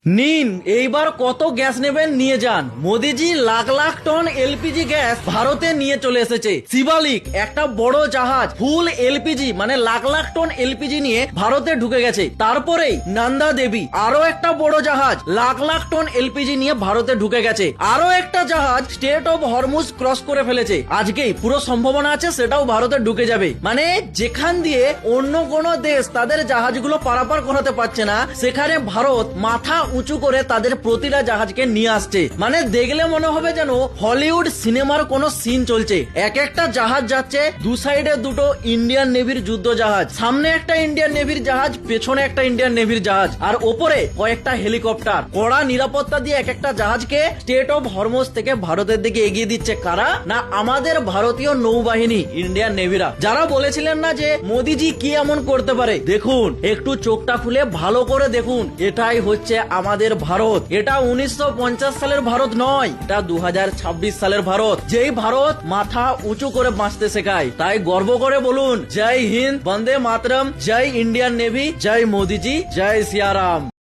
নিন এইবার কত গ্যাস নেবেন নিয়ে যান। Modiji lakh lakh ton LPG gas ভারতে নিয়ে চলে এসেছে। শিবালিক একটা বড় জাহাজ ফুল এলপিজি মানে লাখ লাখ টন এলপিজি নিয়ে ভারতে ঢুকে গেছে। তারপরেই নন্দা দেবী আরো একটা বড় জাহাজ লাখ লাখ টন এলপিজি নিয়ে ভারতে ঢুকে গেছে। আরো একটা জাহাজ স্টেট অফ হরমুজ ক্রস করে ফেলেছে। আজকেই পুরো সম্ভাবনা আছে সেটাও ভারতে ঢুকে যাবে। মানে যেখান দিয়ে অন্য কোন দেশ তাদের জাহাজগুলো পারাপার করাতে পারছে না, সেখানে ভারত মাথা উঁচু করে তাদের প্রতিটা জাহাজকে নিয়ে আসছে। মানে দেখলে মনে হবে যেন হলিউড সিনেমার কোন সিন চলছে। এক একটা জাহাজ যাচ্ছে, দু সাইডে দুটো ইন্ডিয়ান নেভির যুদ্ধ জাহাজ, সামনে একটা ইন্ডিয়ান নেভির জাহাজ, পেছনে একটা ইন্ডিয়ান নেভির জাহাজ, আর ওপরে কয়েকটা হেলিকপ্টার। কড়া নিরাপত্তা দিয়ে এক একটা জাহাজকে স্টেট অফ হরমুজ থেকে ভারতের দিকে এগিয়ে দিচ্ছে। কারা? না আমাদের ভারতীয় নৌবাহিনী, ইন্ডিয়ান নেভিরা। যারা বলেছিলেন না যে মোদিজি কি এমন করতে পারে, দেখুন একটু চোখটা খুলে ভালো করে দেখুন। এটাই হচ্ছে আমাদের ভারত। এটা 1950 সালের ভারত নয়, এটা 2026 সালের ভারত, যেই ভারত মাথা উঁচু করে বাঁচতে শেখায়। তাই গর্ব করে বলুন, জয় হিন্দ, বন্দে মাতরম, জয় ইন্ডিয়ান নেভি, জয় মোদিজি, জয় সিয়ারাম।